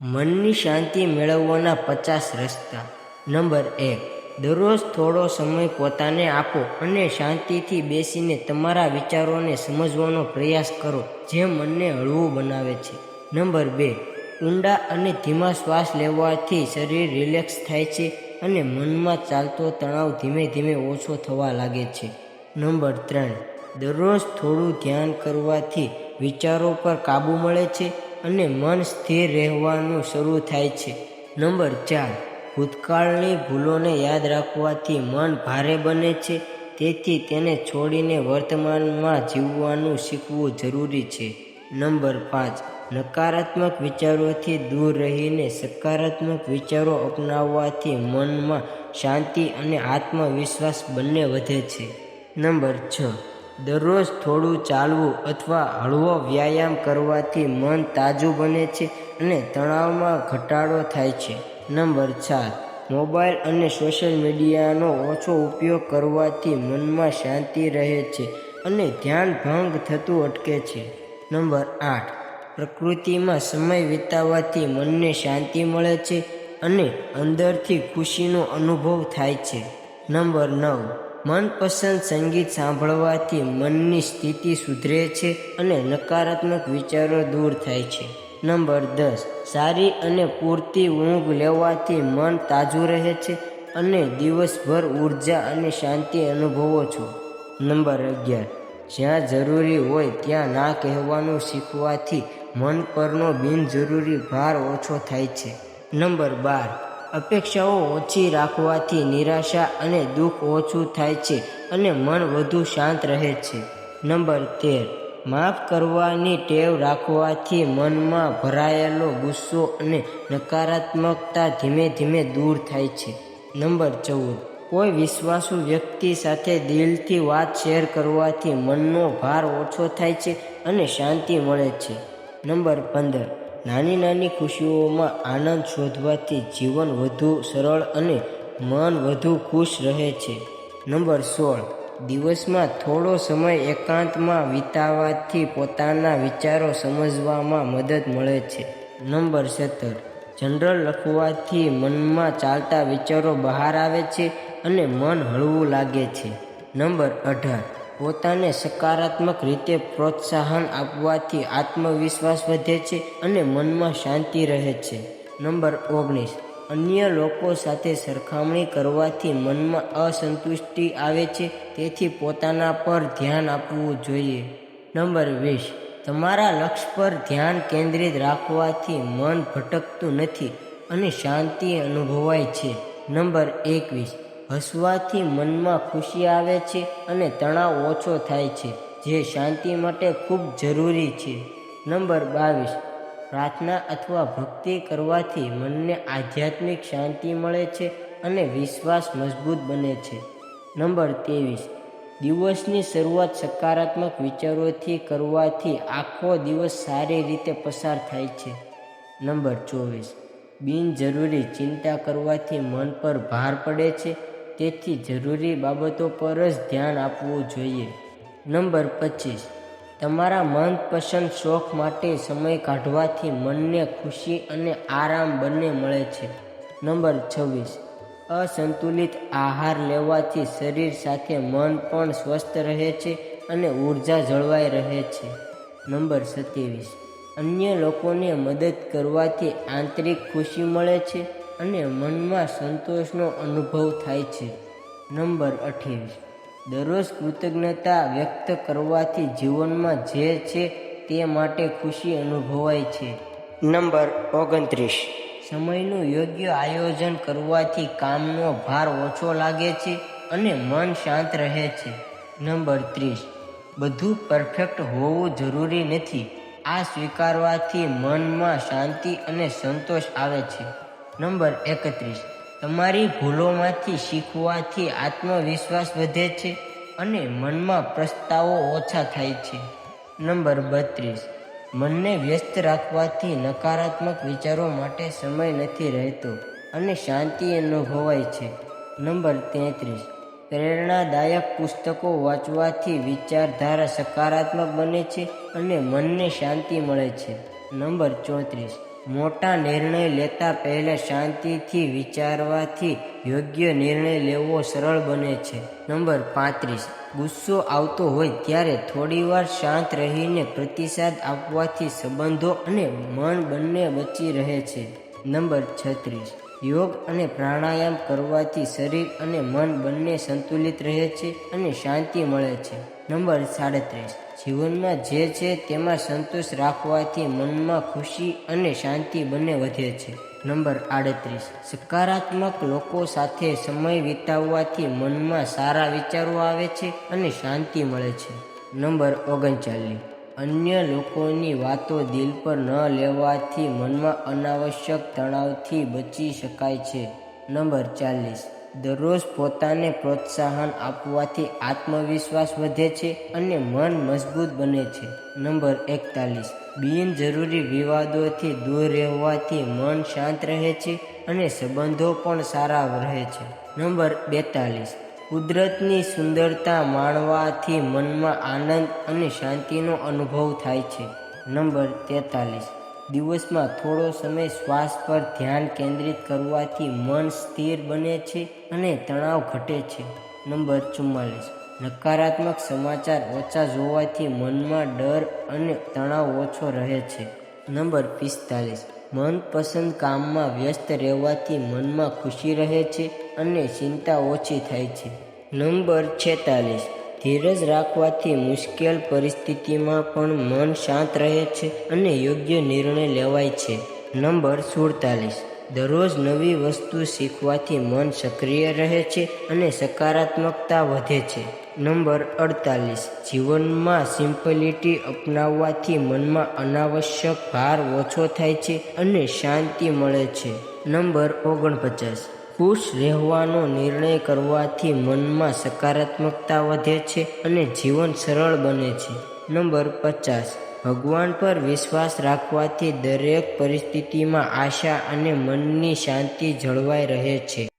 મનની શાંતિ મેળવવાના 50 રસ્તા. નંબર 1. દરરોજ થોડો સમય પોતાને આપો અને શાંતિથી બેસીને તમારા વિચારોને સમજવાનો પ્રયાસ કરો, જે મનને હળવું બનાવે છે. નંબર 2. ઊંડા અને ધીમા શ્વાસ લેવાથી શરીર રિલેક્સ થાય છે અને મનમાં ચાલતો તણાવ ધીમે ધીમે ઓછો થવા લાગે છે. નંબર 3. દરરોજ થોડું ધ્યાન કરવાથી વિચારો પર કાબૂ મળે છે અને મન સ્થિર રહેવાનું શરૂ થાય છે. નંબર 4. ભૂતકાળની ભૂલોને યાદ રાખવાથી મન ભારે બને છે, તેથી તેને છોડીને વર્તમાનમાં જીવવાનું શીખવું જરૂરી છે. નંબર 5. નકારાત્મક વિચારોથી દૂર રહીને સકારાત્મક વિચારો અપનાવવાથી મનમાં શાંતિ અને આત્મવિશ્વાસ બંને વધે છે. નંબર 6. દરરોજ થોડું ચાલવું અથવા હળવો વ્યાયામ કરવાથી મન તાજું બને છે અને તણાવમાં ઘટાડો થાય છે. નંબર 7. મોબાઈલ અને સોશિયલ મીડિયાનો ઓછો ઉપયોગ કરવાથી મનમાં શાંતિ રહે છે અને ધ્યાન ભંગ થતું અટકે છે. નંબર 8. પ્રકૃતિમાં સમય વિતાવવાથી મનને શાંતિ મળે છે અને અંદરથી ખુશીનો અનુભવ થાય છે. નંબર 9. મનપસંદ સંગીત સાંભળવાથી મનની સ્થિતિ સુધરે છે અને નકારાત્મક વિચારો દૂર થાય છે. નંબર 10. સારી અને પૂરતી ઊંઘ લેવાથી મન તાજું રહે છે અને દિવસભર ઉર્જા અને શાંતિ અનુભવો છો. નંબર 11. જ્યાં જરૂરી હોય ત્યાં ના કહેવાનું શીખવાથી મન પરનો બિનજરૂરી ભાર ઓછો થાય છે. નંબર 12. અપેક્ષાઓ ઓછી રાખવાથી નિરાશા અને દુઃખ ઓછું થાય છે અને મન વધુ શાંત રહે છે. નંબર 13. માફ કરવાની ટેવ રાખવાથી મનમાં ભરાયેલો ગુસ્સો અને નકારાત્મકતા ધીમે ધીમે દૂર થાય છે. નંબર 14. કોઈ વિશ્વાસુ વ્યક્તિ સાથે દિલથી વાત શેર કરવાથી મનનો ભાર ઓછો થાય છે અને શાંતિ મળે છે. નંબર 15. નાની નાની ખુશીઓમાં આનંદ શોધવાથી જીવન વધુ સરળ અને મન વધુ ખુશ રહે છે. નંબર 16. દિવસમાં થોડો સમય એકાંતમાં વિતાવવાથી પોતાના વિચારો સમજવામાં મદદ મળે છે. નંબર 17. જનરલ લખવાથી મનમાં ચાલતા વિચારો બહાર આવે છે અને મન હળવું લાગે છે. નંબર 18. પોતાને સકારાત્મક રીતે પ્રોત્સાહન આપવાથી આત્મવિશ્વાસ વધે છે અને મનમાં શાંતિ રહે છે. નંબર 19. અન્ય લોકો સાથે સરખામણી કરવાથી મનમાં અસંતુષ્ટિ આવે છે, તેથી પોતાના પર ધ્યાન આપવું જોઈએ. નંબર 20. તમારા લક્ષ્ય પર ધ્યાન કેન્દ્રિત રાખવાથી મન ભટકતું નથી અને શાંતિ અનુભવાય છે. નંબર 21. હસવાથી મનમાં ખુશી આવે છે અને તણાવ ઓછો થાય છે, જે શાંતિ માટે ખૂબ જરૂરી છે. નંબર 22. પ્રાર્થના અથવા ભક્તિ કરવાથી મનને આધ્યાત્મિક શાંતિ મળે છે અને વિશ્વાસ મજબૂત બને છે. નંબર 23. દિવસની શરૂઆત સકારાત્મક વિચારોથી કરવાથી આખો દિવસ સારી રીતે પસાર થાય છે. નંબર 24. બિનજરૂરી ચિંતા કરવાથી મન પર ભાર પડે છે, તેથી જરૂરી બાબતો પર જ ધ્યાન આપવું જોઈએ. નંબર 25. તમારા મનપસંદ શોખ માટે સમય કાઢવાથી મનને ખુશી અને આરામ બંને મળે છે. નંબર 26. અસંતુલિત આહાર લેવાથી શરીર સાથે મન પણ સ્વસ્થ રહે છે અને ઊર્જા જળવાઈ રહે છે. નંબર 27. અન્ય લોકોને મદદ કરવાથી આંતરિક ખુશી મળે છે અને મનમાં સંતોષનો અનુભવ થાય છે. નંબર 28. દરરોજ કૃતજ્ઞતા વ્યક્ત કરવાથી જીવનમાં જે છે તે માટે ખુશી અનુભવાય છે. નંબર 29. સમયનું યોગ્ય આયોજન કરવાથી કામનો ભાર ઓછો લાગે છે અને મન શાંત રહે છે. નંબર 30. બધું પરફેક્ટ હોવું જરૂરી નથી. આ સ્વીકારવાથી મનમાં શાંતિ અને સંતોષ આવે છે. નંબર 31. તમારી ભૂલોમાંથી શીખવાથી આત્મવિશ્વાસ વધે છે અને મનમાં પસ્તાવો ઓછા થાય છે. નંબર 32. મનને વ્યસ્ત રાખવાથી નકારાત્મક વિચારો માટે સમય નથી રહેતો અને શાંતિ અનુભવાય છે. નંબર 33. પ્રેરણાદાયક પુસ્તકો વાંચવાથી વિચારધારા સકારાત્મક બને છે અને મનને શાંતિ મળે છે. નંબર 34. મોટા નિર્ણય લેતા પહેલા શાંતિથી વિચારવાથી યોગ્ય નિર્ણય લેવો સરળ બને છે. નંબર 35. ગુસ્સો આવતો હોય ત્યારે થોડીવાર શાંત રહીને પ્રતિસાદ આપવાથી સંબંધો અને મન બંને બચી રહે છે. નંબર 36. યોગ અને પ્રાણાયામ કરવાથી શરીર અને મન બંને સંતુલિત રહે છે અને શાંતિ મળે છે. નંબર 37. જીવનમાં જે છે તેમાં સંતોષ રાખવાથી મનમાં ખુશી અને શાંતિ બંને વધે છે. નંબર 38. સકારાત્મક લોકો સાથે સમય વિતાવવાથી મનમાં સારા વિચારો આવે છે અને શાંતિ મળે છે. નંબર 39. અન્ય લોકોની વાતો દિલ પર ન લેવાથી મનમાં અનાવશ્યક તણાવથી બચી શકાય છે. નંબર 40. દરરોજ પોતાને પ્રોત્સાહન આપવાથી આત્મવિશ્વાસ વધે છે અને મન મજબૂત બને છે. નંબર 41. બિનજરૂરી વિવાદોથી દૂર રહેવાથી મન શાંત રહે છે અને સંબંધો પણ સારા રહે છે. નંબર 42. કુદરતની સુંદરતા માણવાથી મનમાં આનંદ અને શાંતિનો અનુભવ થાય છે. નંબર 43. દિવસમાં થોડો સમય શ્વાસ પર ધ્યાન કેન્દ્રિત કરવાથી મન સ્થિર બને છે અને તણાવ ઘટે છે. નંબર 44. નકારાત્મક સમાચાર ઓછા જોવાથી મનમાં ડર અને તણાવ ઓછો રહે છે. નંબર 45. મનપસંદ કામમાં વ્યસ્ત રહેવાથી મનમાં ખુશી રહે છે અને ચિંતા ઓછી થાય છે. નંબર 46. ધીરજ રાખવાથી મુશ્કેલ પરિસ્થિતિમાં પણ મન શાંત રહે છે અને યોગ્ય નિર્ણય લેવાય છે. નંબર 47. દરરોજ નવી વસ્તુ શીખવાથી મન સક્રિય રહે છે અને સકારાત્મકતા વધે છે. નંબર 48. જીવનમાં સિમ્પલિટી અપનાવવાથી મનમાં અનાવશ્યક ભાર ઓછો થાય છે અને શાંતિ મળે છે. નંબર 49. ખુશ રહેવાનો નિર્ણય કરવાથી મનમાં સકારાત્મકતા વધે છે અને જીવન સરળ બને છે. નંબર 50. ભગવાન પર વિશ્વાસ રાખવાથી દરેક પરિસ્થિતિમાં આશા અને મનની શાંતિ જળવાઈ રહે છે.